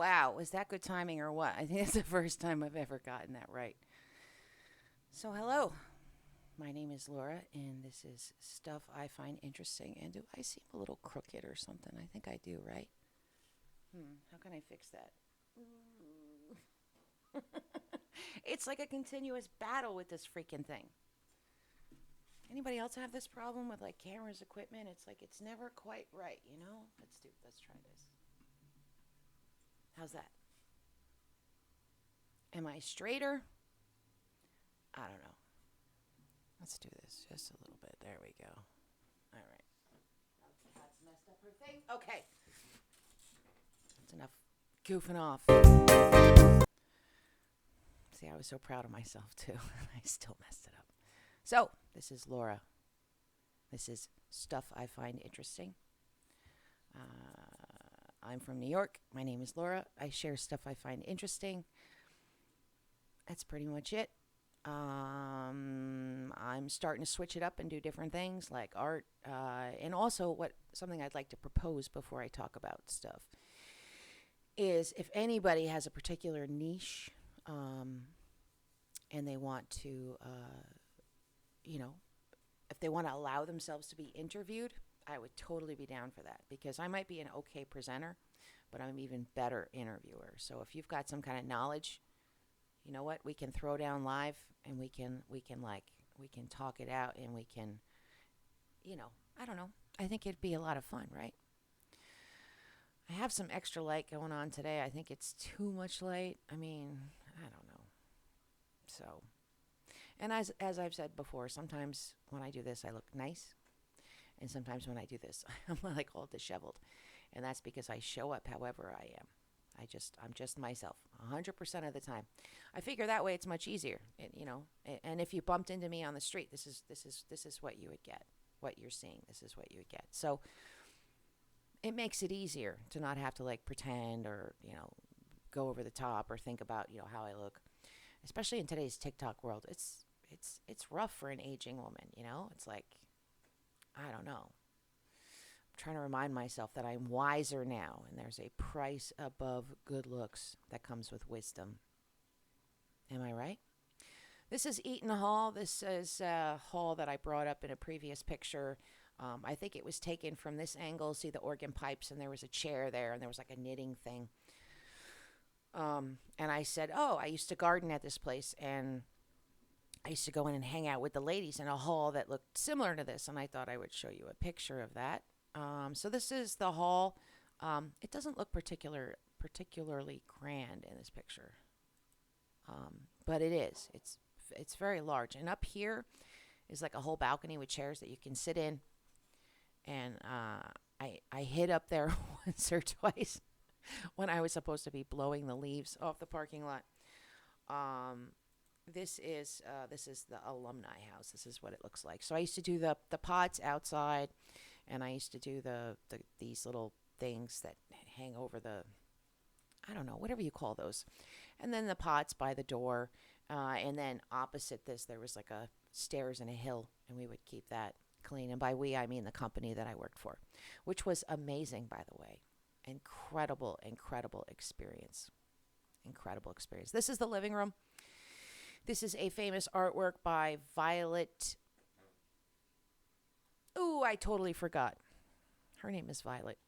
Wow, was that good timing or what? I think it's the first time I've ever gotten that right. So, hello. My name is Laura, and this is Stuff I Find Interesting. And do I seem a little crooked or something? I think I do, right? How can I fix that? It's like a continuous battle with this freaking thing. Anybody else have this problem with like cameras, equipment? It's like it's never quite right, you know? Let's try this. How's that? Am I straighter? I don't know. Let's do this just a little bit. There we go. All right. That's messed up her thing. Okay. That's enough goofing off. See, I was so proud of myself too. I still messed it up. So, this is Laura. This is Stuff I Find Interesting. I'm from New York. My name is Laura. I share stuff I find interesting. That's pretty much it. I'm starting to switch it up and do different things like art, and also something I'd like to propose before I talk about stuff is if anybody has a particular niche, and they want to, if they want to allow themselves to be interviewed, I would totally be down for that because I might be an okay presenter, but I'm an even better interviewer. So if you've got some kind of knowledge, you know what? We can throw down live and we can talk it out and we can, I don't know. I think it'd be a lot of fun, right? I have some extra light going on today. I think it's too much light. I mean, I don't know. So, and as I've said before, sometimes when I do this, I look nice. And sometimes when I do this, I'm like all disheveled. And that's because I show up however I am. I'm just myself 100% of the time. I figure that way it's much easier, and if you bumped into me on the street, this is what you would get, what you're seeing. This is what you would get. So it makes it easier to not have to like pretend or, go over the top or think about, how I look, especially in today's TikTok world. It's rough for an aging woman, It's like, I don't know. Trying to remind myself that I'm wiser now, and there's a price above good looks that comes with wisdom. Am I right? This is Eaton Hall. This is a hall that I brought up in a previous picture. I think it was taken from this angle. See the organ pipes, and there was a chair there, and there was like a knitting thing. And I said, oh, I used to garden at this place, and I used to go in and hang out with the ladies in a hall that looked similar to this, and I thought I would show you a picture of that. So this is the hall. It doesn't look particularly grand in this picture, but it is. It's very large. And up here is like a whole balcony with chairs that you can sit in. And I hid up there once or twice when I was supposed to be blowing the leaves off the parking lot. This is the alumni house. This is what it looks like. So I used to do the pots outside. And I used to do these little things that hang over I don't know, whatever you call those. And then the pots by the door. And then opposite this, there was like a stairs and a hill. And we would keep that clean. And by we, I mean the company that I worked for, which was amazing, by the way. Incredible, incredible experience. Incredible experience. This is the living room. This is a famous artwork by Violet. Ooh, I totally forgot. Her name is Violet.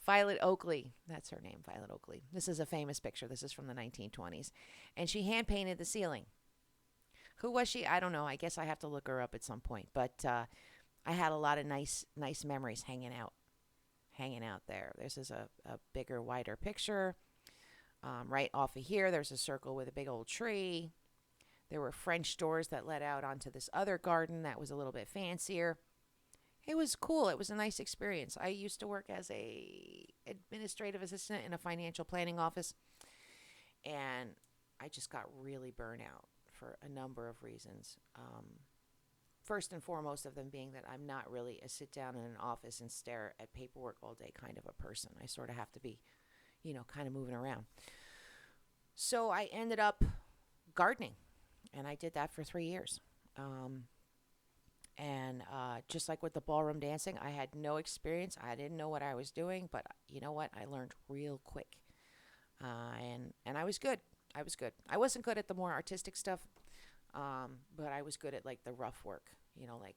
Violet Oakley. That's her name, Violet Oakley. This is a famous picture. This is from the 1920s. And she hand-painted the ceiling. Who was she? I don't know. I guess I have to look her up at some point. But I had a lot of nice memories hanging out there. This is a bigger, wider picture. Right off of here, there's a circle with a big old tree. There were French doors that led out onto this other garden that was a little bit fancier. It was cool. It was a nice experience. I used to work as a administrative assistant in a financial planning office, and I just got really burnt out for a number of reasons. First and foremost of them being that I'm not really a sit down in an office and stare at paperwork all day kind of a person. I sort of have to be, kind of moving around. So I ended up gardening. And I did that for 3 years. And just like with the ballroom dancing, I had no experience. I didn't know what I was doing, but you know what? I learned real quick, and I was good. I was good. I wasn't good at the more artistic stuff, but I was good at like the rough work. Like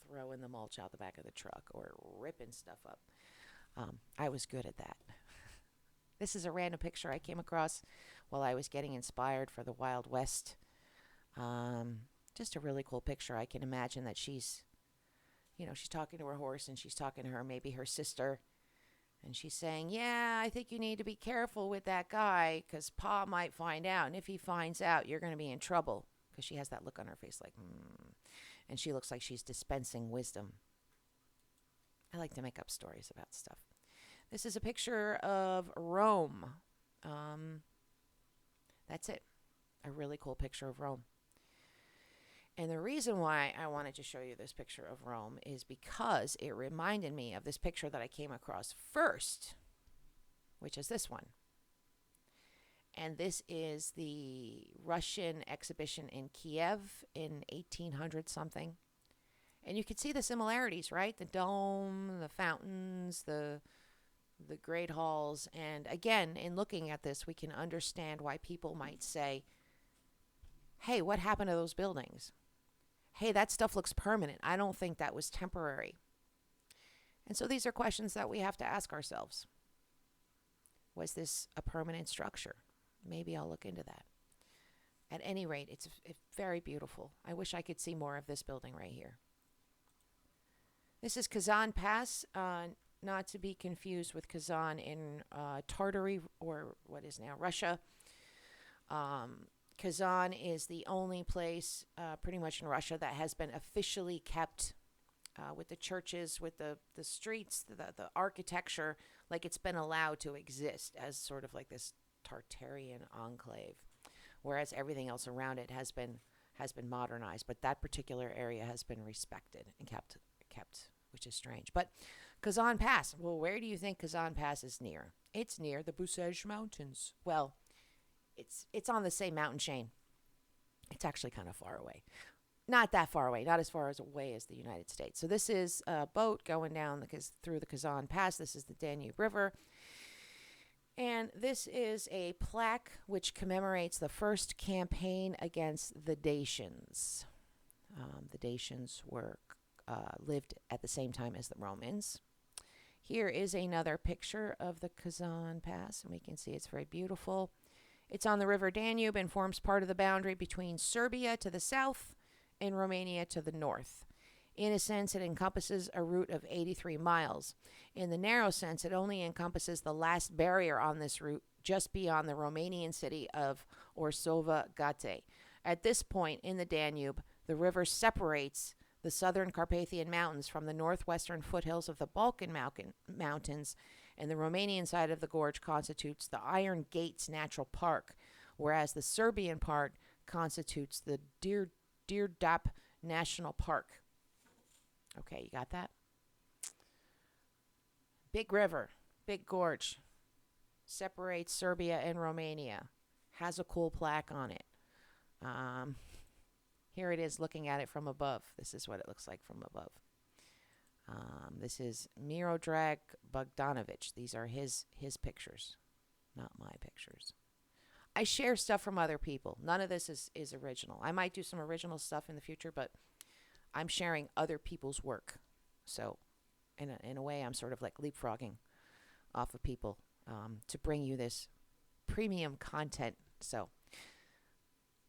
throwing the mulch out the back of the truck or ripping stuff up. I was good at that. This is a random picture I came across while I was getting inspired for the Wild West. Um, just a really cool picture. I can imagine that she's talking to her horse and she's talking to maybe her sister. And she's saying, yeah, I think you need to be careful with that guy because Pa might find out. And if he finds out, you're going to be in trouble. Because she has that look on her face like, And she looks like she's dispensing wisdom. I like to make up stories about stuff. This is a picture of Rome. That's it. A really cool picture of Rome. And the reason why I wanted to show you this picture of Rome is because it reminded me of this picture that I came across first, which is this one. And this is the Russian exhibition in Kiev in 1800 something. And you can see the similarities, right? The dome, the fountains, the great halls. And again, in looking at this, we can understand why people might say, hey, what happened to those buildings? Hey, that stuff looks permanent. I don't think that was temporary. And so these are questions that we have to ask ourselves. Was this a permanent structure? Maybe I'll look into that. At any rate, it's very beautiful. I wish I could see more of this building right here. This is Kazan Pass, not to be confused with Kazan in Tartary, or what is now Russia. Kazan is the only place pretty much in Russia that has been officially kept with the churches, with the streets, the architecture, like it's been allowed to exist as sort of like this Tartarian enclave, whereas everything else around it has been modernized. But that particular area has been respected and kept, which is strange. But Kazan Pass, well, where do you think Kazan Pass is near? It's near the Busej Mountains. Well, it's on the same mountain chain. It's actually kind of far away. Not that far away, not as far away as the United States. So this is a boat going down through the Kazan Pass. This is the Danube River. And this is a plaque which commemorates the first campaign against the Dacians. The Dacians lived at the same time as the Romans. Here is another picture of the Kazan Pass, and we can see it's very beautiful. It's on the river Danube and forms part of the boundary between Serbia to the south and Romania to the north. In a sense, it encompasses a route of 83 miles. In the narrow sense, it only encompasses the last barrier on this route just beyond the Romanian city of Orsova Gate. At this point in the Danube, the river separates the southern Carpathian Mountains from the northwestern foothills of the Balkan Mountains, and the Romanian side of the gorge constitutes the Iron Gates Natural Park, whereas the Serbian part constitutes the Đerdap National Park. Okay, you got that? Big river, big gorge, separates Serbia and Romania, has a cool plaque on it. Here it is looking at it from above. This is what it looks like from above. This is Mirodrag Bogdanovic. These are his pictures, not my pictures. I share stuff from other people. None of this is original. I might do some original stuff in the future, but I'm sharing other people's work. So in a way, I'm sort of like leapfrogging off of people to bring you this premium content. So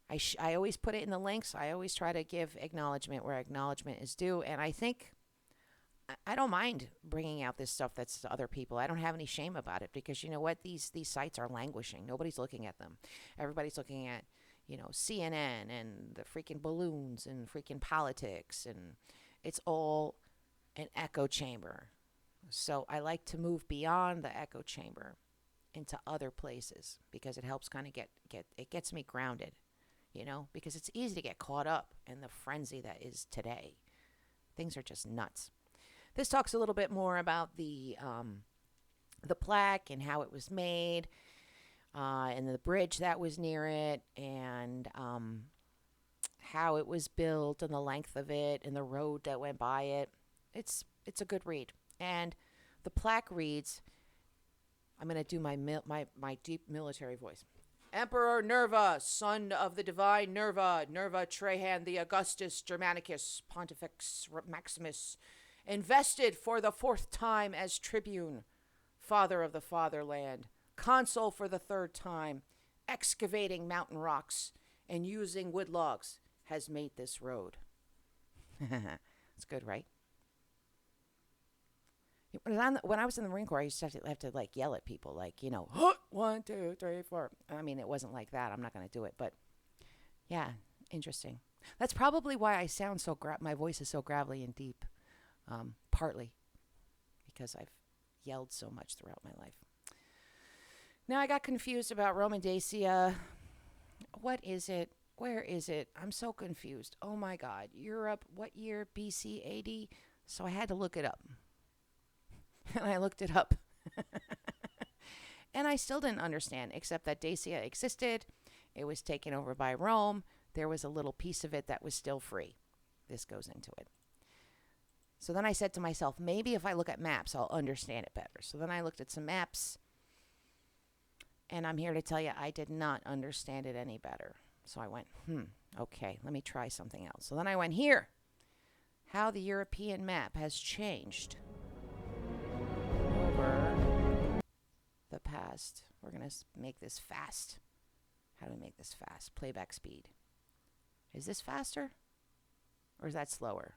I always put it in the links. I always try to give acknowledgement where acknowledgement is due. And I think I don't mind bringing out this stuff that's to other people. I don't have any shame about it because you know what? These sites are languishing. Nobody's looking at them. Everybody's looking at, CNN and the freaking balloons and freaking politics. And it's all an echo chamber. So I like to move beyond the echo chamber into other places because it helps kind of it gets me grounded. Because it's easy to get caught up in the frenzy that is today. Things are just nuts. This talks a little bit more about the plaque and how it was made, and the bridge that was near it, and how it was built and the length of it and the road that went by it. It's a good read. And the plaque reads, I'm going to do my deep military voice. Emperor Nerva, son of the divine Nerva, Nerva Trajan the Augustus Germanicus Pontifex Maximus, invested for the 4th time as tribune, father of the fatherland, consul for the 3rd time, excavating mountain rocks and using wood logs, has made this road. It's good, right? When I was in the Marine Corps, I used to have to like yell at people, like, 1, 2, 3, 4. I mean, it wasn't like that. I'm not going to do it, but yeah, interesting. That's probably why I sound so my voice is so gravelly and deep. Partly because I've yelled so much throughout my life. Now I got confused about Roman Dacia. What is it? Where is it? I'm so confused. Oh my God. Europe, what year? BC, AD? So I had to look it up. And I looked it up. And I still didn't understand, except that Dacia existed. It was taken over by Rome. There was a little piece of it that was still free. This goes into it. So then I said to myself, maybe if I look at maps, I'll understand it better. So then I looked at some maps. And I'm here to tell you, I did not understand it any better. So I went, okay, let me try something else. So then I went here. How the European map has changed over the past. We're going to make this fast. How do we make this fast? Playback speed. Is this faster? Or is that slower?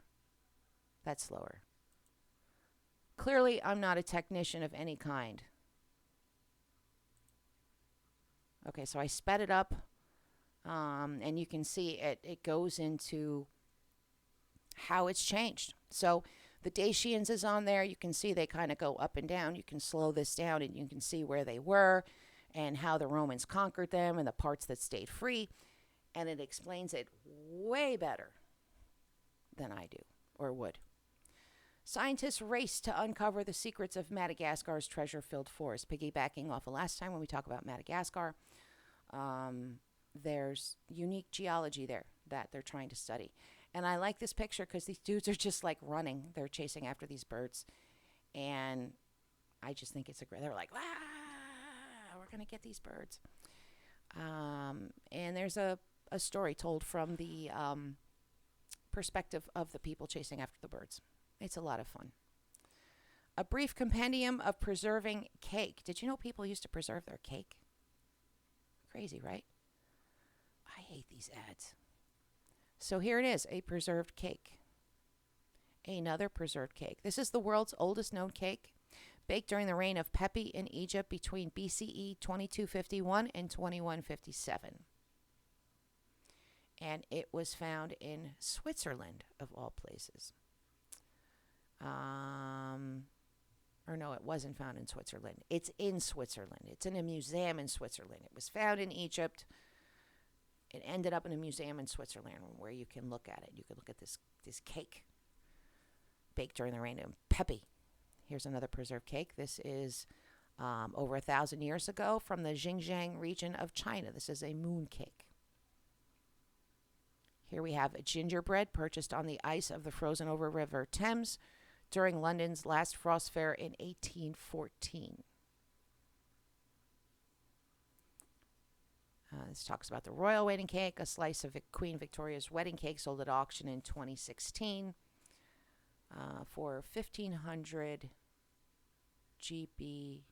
That's slower. Clearly, I'm not a technician of any kind. Okay, so I sped it up. And you can see it goes into how it's changed. So the Dacians is on there. You can see they kind of go up and down. You can slow this down and you can see where they were and how the Romans conquered them and the parts that stayed free. And it explains it way better than I do or would. Scientists race to uncover the secrets of Madagascar's treasure-filled forest. Piggybacking off of last time when we talk about Madagascar, there's unique geology there that they're trying to study. And I like this picture because these dudes are just like running. They're chasing after these birds. And I just think it's they're like, we're going to get these birds. And there's a story told from the perspective of the people chasing after the birds. It's a lot of fun. A brief compendium of preserving cake. Did you know people used to preserve their cake? Crazy, right? I hate these ads. So here it is, a preserved cake. Another preserved cake. This is the world's oldest known cake, baked during the reign of Pepi in Egypt between BCE 2251 and 2157. And it was found in Switzerland, of all places. Or no, it wasn't found in Switzerland. It's in Switzerland. It's in a museum in Switzerland. It was found in Egypt. It ended up in a museum in Switzerland where you can look at it. You can look at this cake baked during the reign of Pepi. Here's another preserved cake. This is over 1,000 years ago from the Xinjiang region of China. This is a moon cake. Here we have a gingerbread purchased on the ice of the frozen over River Thames during London's last frost fair in 1814. This talks about the royal wedding cake, a slice of Queen Victoria's wedding cake sold at auction in 2016 for 1,500 GBP.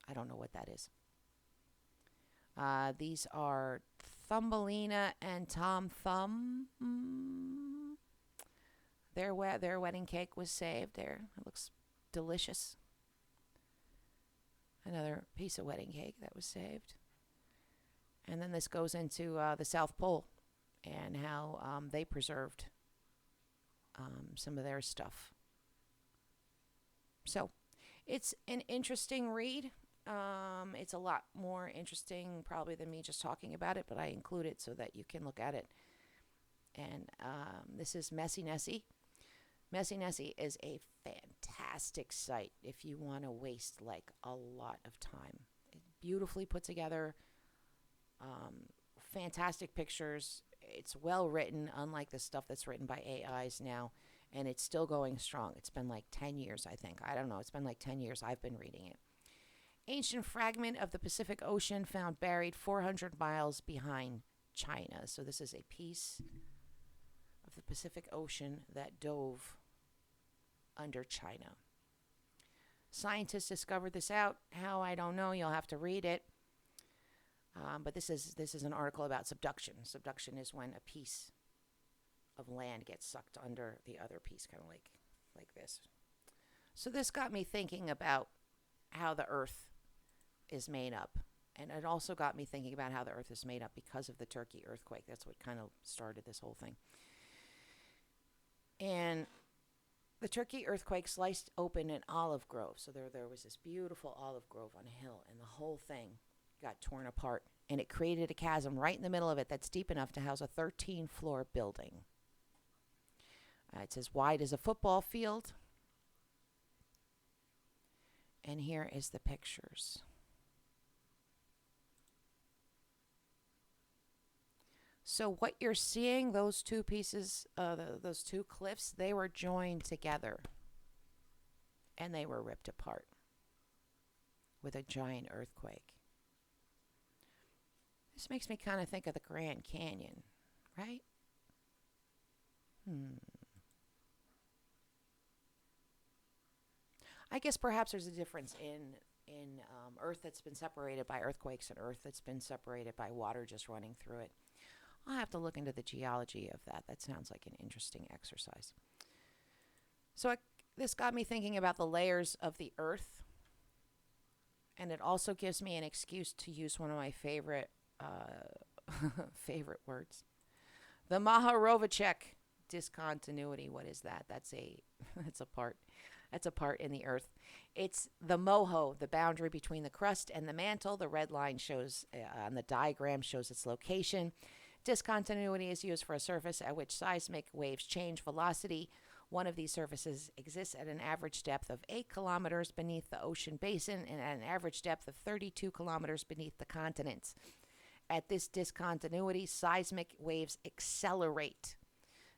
I don't know what that is. These are Thumbelina and Tom Thumb. Their wedding cake was saved there. It looks delicious. Another piece of wedding cake that was saved. And then this goes into the South Pole and how they preserved some of their stuff. So it's an interesting read. It's a lot more interesting probably than me just talking about it, but I include it so that you can look at it. And this is Messy Nessie. Messy Nessie is a fantastic site if you want to waste like a lot of time. Beautifully put together, fantastic pictures. It's well written, unlike the stuff that's written by AIs now, and it's still going strong. It's been like 10 years, I think. I don't know. It's been like 10 years I've been reading it. Ancient fragment of the Pacific Ocean found buried 400 miles behind China. So this is a piece of the Pacific Ocean that dove under China. Scientists discovered this out. How, I don't know. You'll have to read it. But this is an article about subduction. Subduction is when a piece of land gets sucked under the other piece, kind of like this. So this got me thinking about how the Earth is made up. And it also got me thinking about how the Earth is made up because of the Turkey earthquake. That's what kind of started this whole thing. And the Turkey earthquake sliced open an olive grove. So there was this beautiful olive grove on a hill, and the whole thing got torn apart. And it created a chasm right in the middle of it that's deep enough to house a 13-floor building. It's as wide as a football field. And here is the pictures. So what you're seeing, those two pieces, those two cliffs, they were joined together. And they were ripped apart with a giant earthquake. This makes me kind of think of the Grand Canyon, right? I guess perhaps there's a difference in Earth that's been separated by earthquakes and Earth that's been separated by water just running through it. I'll have to look into the geology of that. That sounds like an interesting exercise. So this got me thinking about the layers of the Earth. And it also gives me an excuse to use one of my favorite favorite words. The Maharovicek discontinuity. What is that? That's a part in the Earth. It's the moho, the boundary between the crust and the mantle. The red line shows on the diagram shows its location. Discontinuity is used for a surface at which seismic waves change velocity. One of these surfaces exists at an average depth of 8 kilometers beneath the ocean basin and at an average depth of 32 kilometers beneath the continents. At this discontinuity, seismic waves accelerate.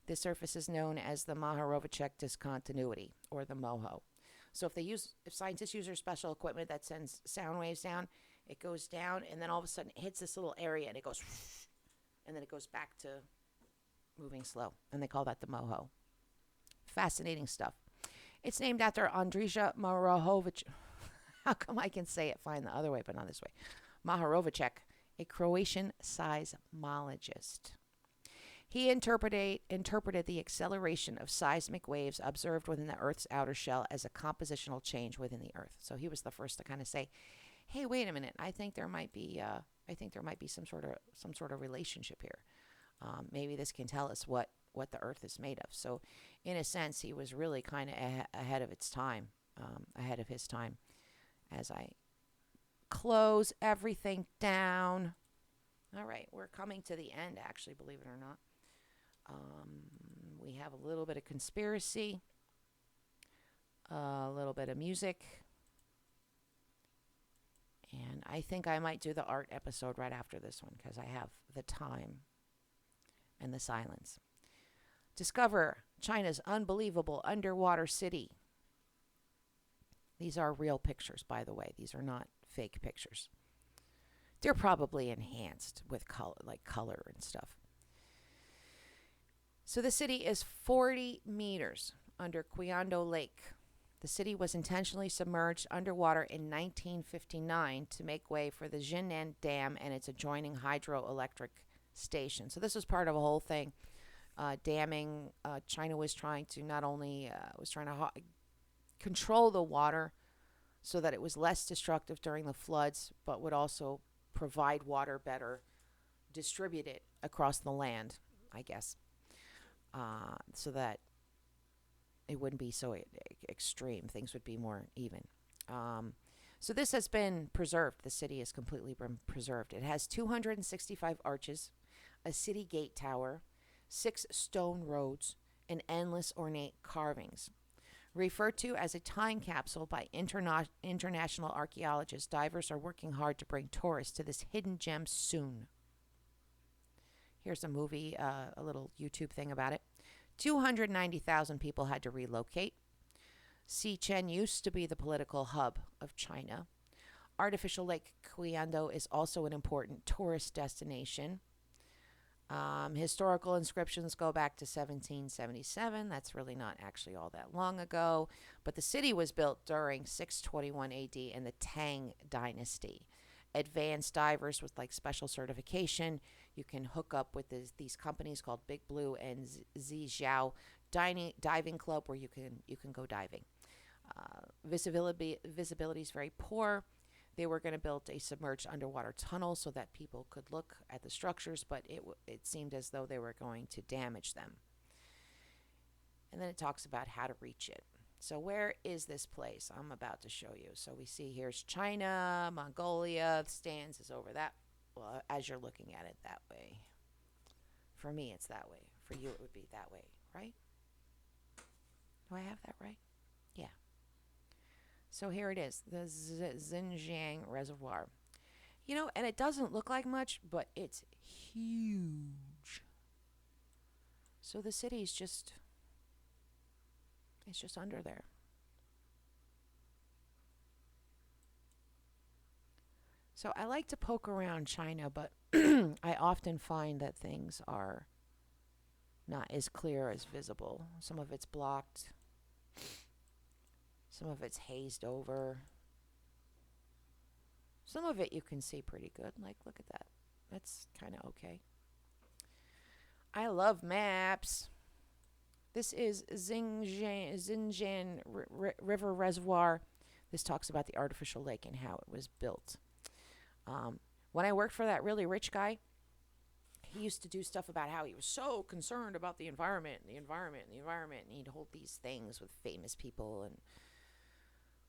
This surface is known as the Maharovicek discontinuity, or the MOHO. So if scientists use their special equipment that sends sound waves down, it goes down, and then all of a sudden it hits this little area, and it goes, and then it goes back to moving slow, and they call that the MOHO. Fascinating stuff. It's named after Andrija Maharovicek. How come I can say it fine the other way, but not this way? Maharovicek, a Croatian seismologist. He interpreted the acceleration of seismic waves observed within the Earth's outer shell as a compositional change within the Earth. So he was the first to kind of say, "Hey, wait a minute! I think there might be some sort of relationship here. Maybe this can tell us what the Earth is made of." So, in a sense, he was really kind of ahead of his time. As I close everything down. All right, we're coming to the end. Actually, believe it or not. We have a little bit of conspiracy, a little bit of music, and I think I might do the art episode right after this one because I have the time and the silence. Discover China's unbelievable underwater city. These are real pictures, by the way. These are not fake pictures. They're probably enhanced with color and stuff. So the city is 40 meters under Qiyando Lake. The city was intentionally submerged underwater in 1959 to make way for the Jinan Dam and its adjoining hydroelectric station. So this was part of a whole thing. Damming. China was trying to control the water so that it was less destructive during the floods, but would also provide water better, distribute it across the land, I guess. So that it wouldn't be so extreme. Things would be more even. So this has been preserved. The city has completely been preserved. It has 265 arches, a city gate tower, 6 stone roads, and endless ornate carvings. Referred to as a time capsule by international archaeologists, divers are working hard to bring tourists to this hidden gem soon. Here's a movie, a little YouTube thing about it. 290,000 people had to relocate. Xichen used to be the political hub of China. Artificial Lake Qiando is also an important tourist destination. Historical inscriptions go back to 1777. That's really not actually all that long ago. But the city was built during 621 AD in the Tang Dynasty. Advanced divers with like special certification, you can hook up with these companies called Big Blue and Zhijiao Diving Club, where you can go diving. Visibility is very poor. They were going to build a submerged underwater tunnel so that people could look at the structures, but it seemed as though they were going to damage them. And then it talks about how to reach it. So where is this place? I'm about to show you. So we see here's China, Mongolia. The stands is over that. Well, as you're looking at it that way. For me, it's that way. For you, it would be that way, right? Do I have that right? Yeah. So here it is, the Xinjiang Reservoir. And it doesn't look like much, but it's huge. So the city's it's just under there. So I like to poke around China, but I often find that things are not as clear as visible. Some of it's blocked. Some of it's hazed over. Some of it you can see pretty good. Like, look at that. That's kind of okay. I love maps. This is Xinjiang River Reservoir. This talks about the artificial lake and how it was built. When I worked for that really rich guy, he used to do stuff about how he was so concerned about the environment, and he'd hold these things with famous people and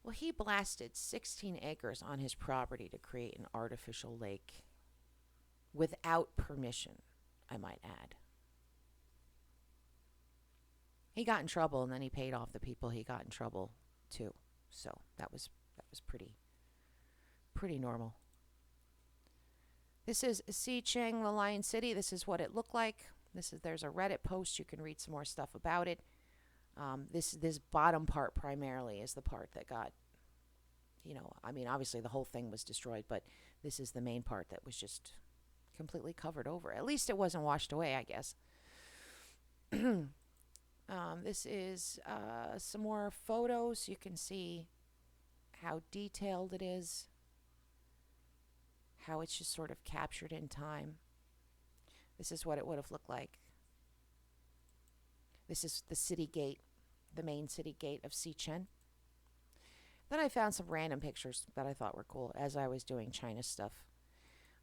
well, he blasted 16 acres on his property to create an artificial lake without permission, I might add. He got in trouble, and then he paid off the people he got in trouble too. So that was pretty normal. This is Xicheng, the Lion City. This is what it looked like. There's a Reddit post. You can read some more stuff about it. This bottom part primarily is the part that got, obviously the whole thing was destroyed, but this is the main part that was just completely covered over. At least it wasn't washed away, I guess. This is some more photos. You can see how detailed it is, how it's just sort of captured in time. This is what it would have looked like. This is the city gate, the main city gate of Xichen. Then I found some random pictures that I thought were cool as I was doing China stuff.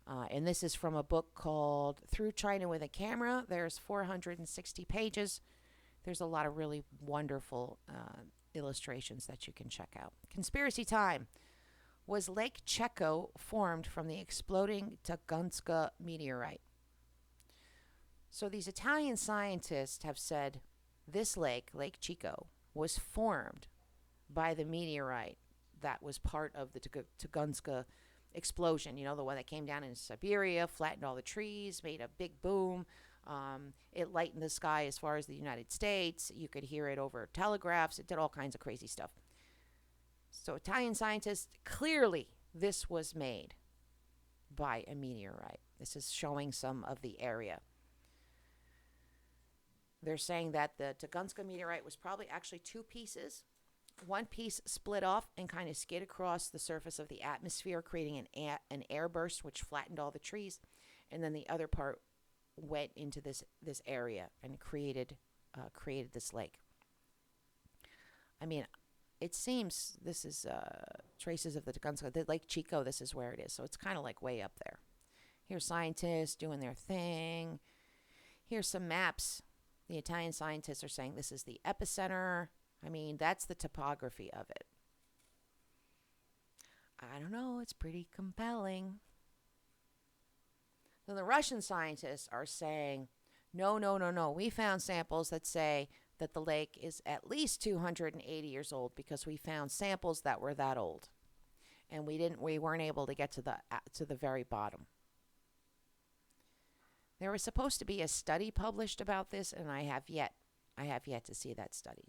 And this is from a book called Through China with a Camera. There's 460 pages. There's a lot of really wonderful illustrations that you can check out. Conspiracy time. Was Lake Checo formed from the exploding Tunguska meteorite? So these Italian scientists have said this lake, Lake Chico, was formed by the meteorite that was part of the Tunguska explosion. You know, the one that came down in Siberia, flattened all the trees, made a big boom. It lightened the sky as far as the United States. You could hear it over telegraphs. It did all kinds of crazy stuff. So Italian scientists, clearly this was made by a meteorite. This is showing some of the area. They're saying that the Tunguska meteorite was probably actually two pieces. One piece split off and kind of skid across the surface of the atmosphere, creating an air burst, which flattened all the trees. And then the other part went into this area and created this lake. I mean, it seems this is traces of the Tunguska. The Lake Chico, this is where it is. So it's kind of like way up there. Here's scientists doing their thing. Here's some maps. The Italian scientists are saying this is the epicenter. I mean, that's the topography of it. I don't know. It's pretty compelling. Then the Russian scientists are saying, no. We found samples that say that the lake is at least 280 years old because we found samples that were that old. And we weren't able to get to the very bottom. There was supposed to be a study published about this, and I have yet to see that study.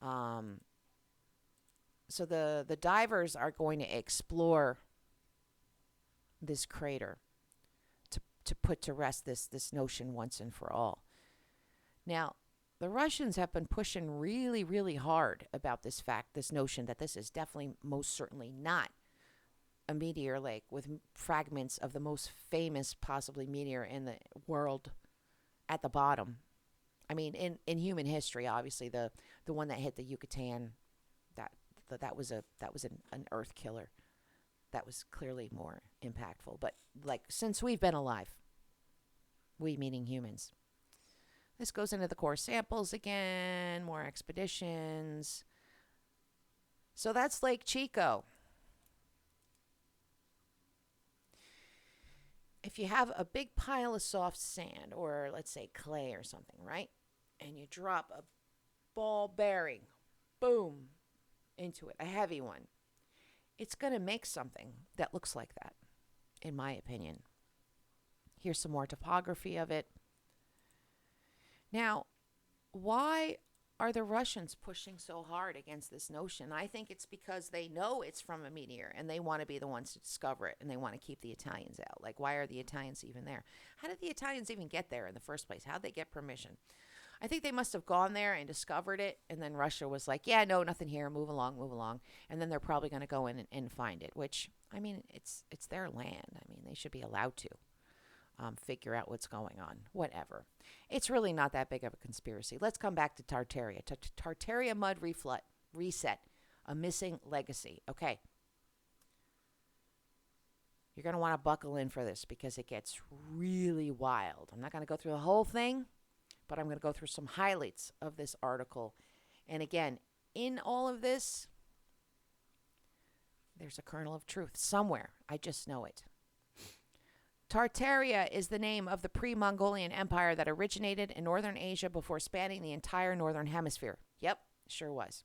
Um, the divers are going to explore this crater to put to rest this notion once and for all. Now, the Russians have been pushing really, really hard about this fact, this notion that this is definitely, most certainly not a meteor lake with fragments of the most famous, possibly, meteor in the world at the bottom. I mean, in human history, obviously, the one that hit the Yucatan, that was an earth killer. That was clearly more impactful. But like, since we've been alive, we meaning humans. This goes into the core samples again, more expeditions. So that's Lake Chico. If you have a big pile of soft sand, or let's say clay or something, right? And you drop a ball bearing, boom, into it, a heavy one, it's going to make something that looks like that, in my opinion. Here's some more topography of it. Now, why are the Russians pushing so hard against this notion? I think it's because they know it's from a meteor, and they want to be the ones to discover it, and they want to keep the Italians out. Like, why are the Italians even there? How did the Italians even get there in the first place? How'd they get permission? I think they must have gone there and discovered it, and then Russia was like, yeah, no, nothing here, move along. And then they're probably going to go in and find it, which, I mean, it's their land. I mean, they should be allowed to figure out what's going on, whatever. It's really not that big of a conspiracy. Let's come back to Tartaria. Tartaria mud reset, a missing legacy. Okay. You're going to want to buckle in for this because it gets really wild. I'm not going to go through the whole thing, but I'm going to go through some highlights of this article. And again, in all of this, there's a kernel of truth somewhere. I just know it. Tartaria is the name of the pre-Mongolian empire that originated in northern Asia before spanning the entire northern hemisphere. Yep, sure was.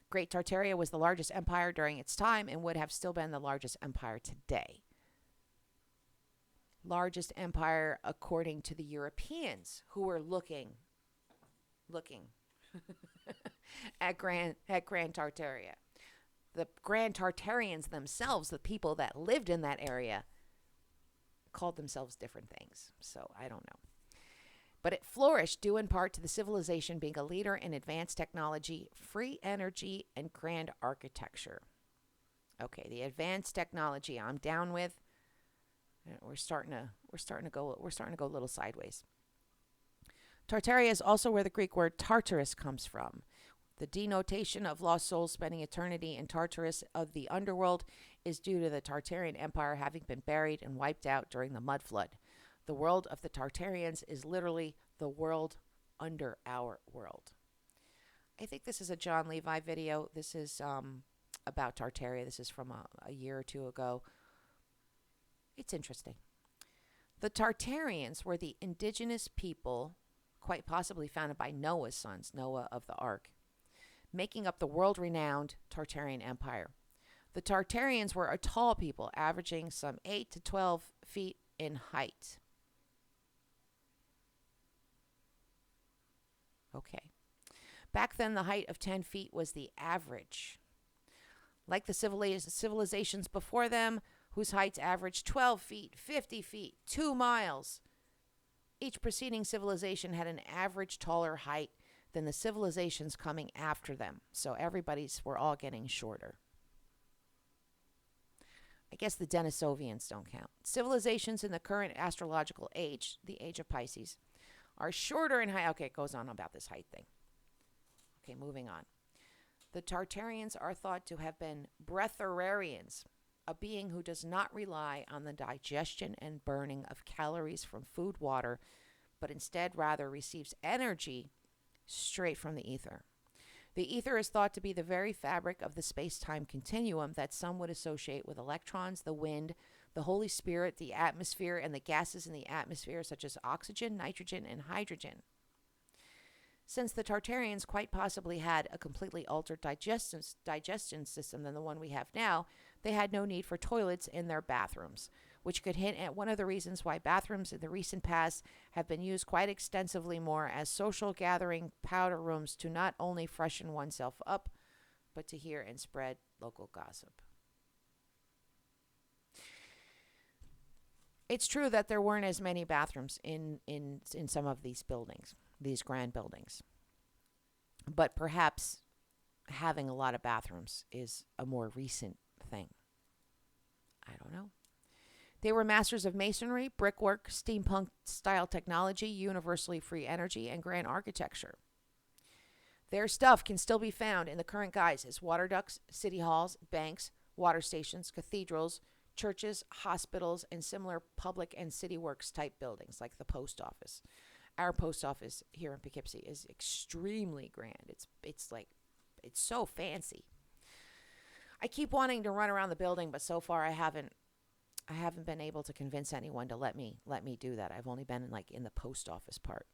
Great Tartaria was the largest empire during its time and would have still been the largest empire today. Largest empire according to the Europeans, who were looking at Grand Tartaria. The Grand Tartarians themselves, the people that lived in that area, called themselves different things. So I don't know. But it flourished due in part to the civilization being a leader in advanced technology, free energy, and grand architecture. Okay, the advanced technology I'm down with. We're starting to go a little sideways. Tartaria is also where the Greek word Tartarus comes from. The denotation of lost souls spending eternity in Tartarus of the underworld is due to the Tartarian Empire having been buried and wiped out during the mud flood. The world of the Tartarians is literally the world under our world. I think this is a John Levi video. This is about Tartaria. This is from a year or two ago. It's interesting. The Tartarians were the indigenous people, quite possibly founded by Noah's sons, Noah of the Ark, making up the world-renowned Tartarian Empire. The Tartarians were a tall people, averaging some 8 to 12 feet in height. Okay. Back then, the height of 10 feet was the average. Like the civilizations before them, whose heights averaged 12 feet, 50 feet, 2 miles. Each preceding civilization had an average taller height than the civilizations coming after them. So we're all getting shorter. I guess the Denisovians don't count. Civilizations in the current astrological age, the age of Pisces, are shorter in height. Okay, it goes on about this height thing. Okay, moving on. The Tartarians are thought to have been breatharians, a being who does not rely on the digestion and burning of calories from food, water, but instead rather receives energy straight from the ether. The ether is thought to be the very fabric of the space-time continuum that some would associate with electrons, the wind, the Holy Spirit, the atmosphere, and the gases in the atmosphere such as oxygen, nitrogen, and hydrogen. Since the Tartarians quite possibly had a completely altered digestion system than the one we have now, they had no need for toilets in their bathrooms, which could hint at one of the reasons why bathrooms in the recent past have been used quite extensively more as social gathering powder rooms to not only freshen oneself up, but to hear and spread local gossip. It's true that there weren't as many bathrooms in some of these buildings, these grand buildings. But perhaps having a lot of bathrooms is a more recent thing. I don't know. They were masters of masonry, brickwork, steampunk style technology, universally free energy, and grand architecture. Their stuff can still be found in the current guises: water ducts, city halls, banks, water stations, cathedrals, churches, hospitals, and similar public and city works type buildings like the post office. Our post office here in Poughkeepsie is extremely grand. It's so fancy. I keep wanting to run around the building, but so far I haven't been able to convince anyone to let me do that. I've only been in the post office part.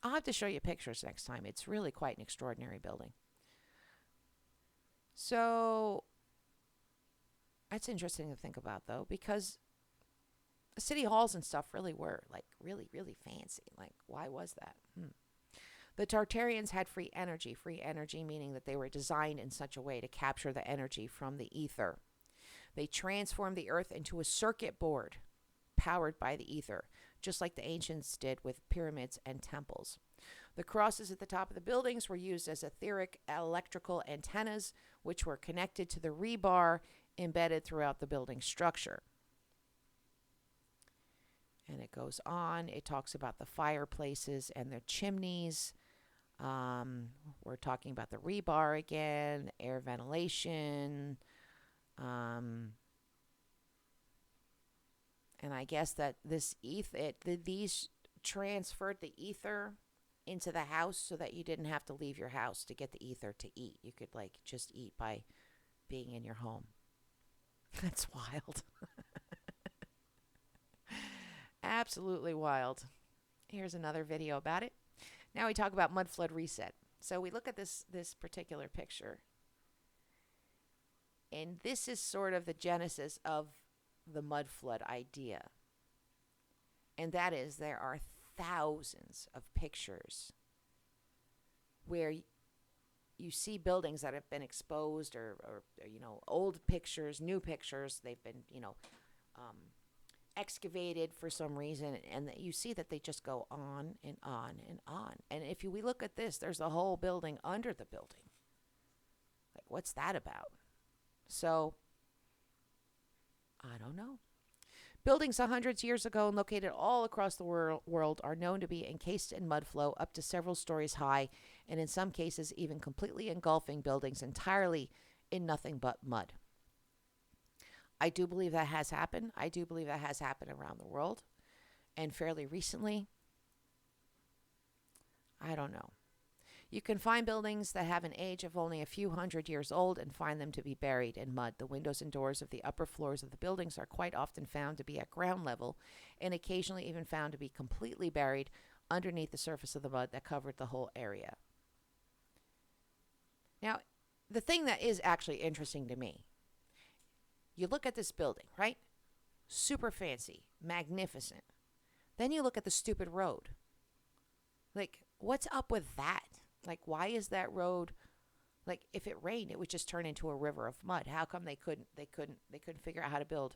I'll have to show you pictures next time. It's really quite an extraordinary building. So that's interesting to think about, though, because city halls and stuff really were really, really fancy. Why was that? The Tartarians had free energy meaning that they were designed in such a way to capture the energy from the ether. They transformed the earth into a circuit board powered by the ether, just like the ancients did with pyramids and temples. The crosses at the top of the buildings were used as etheric electrical antennas, which were connected to the rebar embedded throughout the building structure. And it goes on. It talks about the fireplaces and the chimneys. We're talking about the rebar again, air ventilation. And I guess that these transferred the ether into the house so that you didn't have to leave your house to get the ether to eat. You could just eat by being in your home. That's wild. Absolutely wild. Here's another video about it. Now we talk about mud flood reset. So we look at this particular picture. And this is sort of the genesis of the mud flood idea. And that is, there are thousands of pictures where you see buildings that have been exposed or old pictures, new pictures. They've been, excavated for some reason, and you see that they just go on and on and on. And if we look at this, there's a whole building under the building. What's that about? So, I don't know. Buildings hundreds of years ago and located all across the world are known to be encased in mud flow up to several stories high, and in some cases even completely engulfing buildings entirely in nothing but mud. I do believe that has happened. I do believe that has happened around the world, and fairly recently. I don't know. You can find buildings that have an age of only a few hundred years old and find them to be buried in mud. The windows and doors of the upper floors of the buildings are quite often found to be at ground level, and occasionally even found to be completely buried underneath the surface of the mud that covered the whole area. Now, the thing that is actually interesting to me, you look at this building, right? Super fancy, magnificent. Then you look at the stupid road. What's up with that? Why is that road, if it rained, it would just turn into a river of mud. How come they couldn't figure out how to build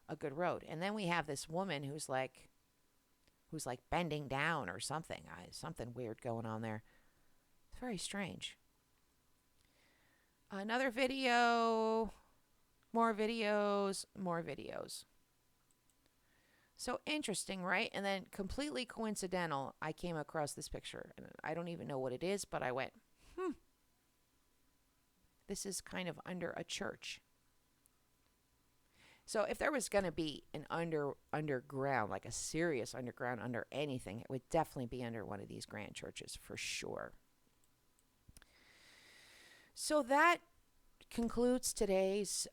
a good road? And then we have this woman who's bending down or something. Something weird going on there. It's very strange. Another video. More videos. So interesting, right? And then completely coincidental, I came across this picture. And I don't even know what it is, but I went, this is kind of under a church. So if there was going to be an underground, a serious underground under anything, it would definitely be under one of these grand churches for sure. So that concludes today's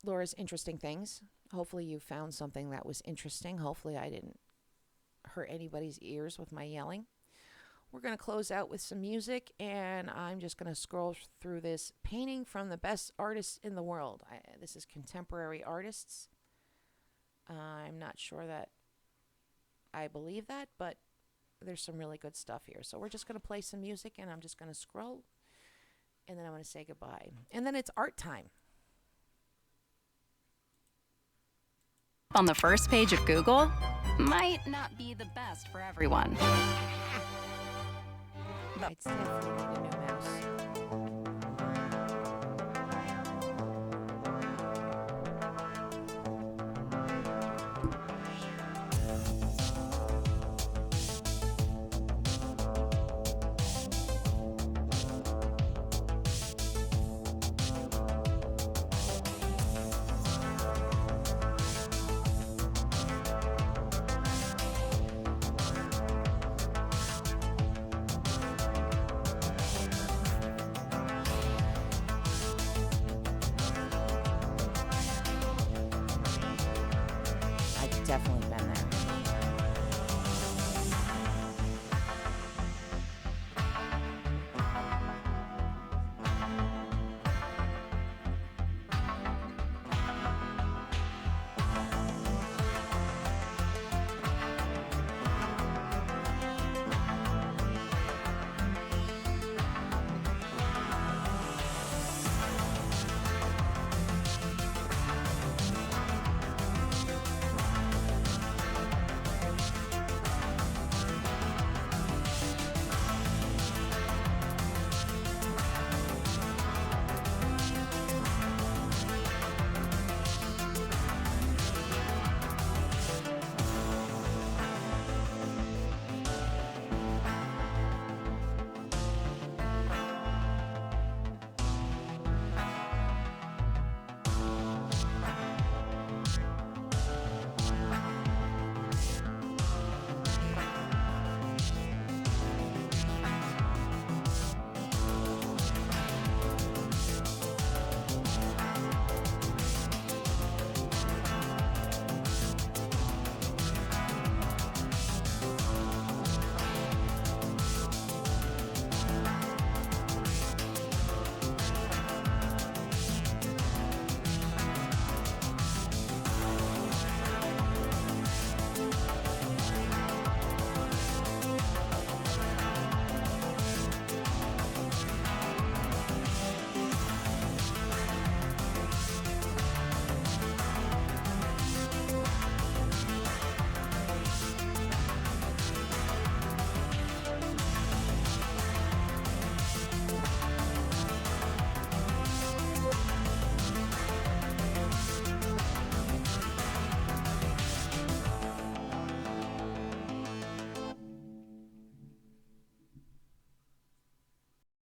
Laura's Interesting Things. Hopefully you found something that was interesting. Hopefully I didn't hurt anybody's ears with my yelling. We're going to close out with some music, and I'm just going to scroll through this painting from the best artists in the world. This is contemporary artists. I'm not sure that I believe that, but there's some really good stuff here. So we're just going to play some music, and I'm just going to scroll, and then I'm going to say goodbye. And then it's art time. On the first page of Google might not be the best for everyone. I'd definitely need a new mouse. Definitely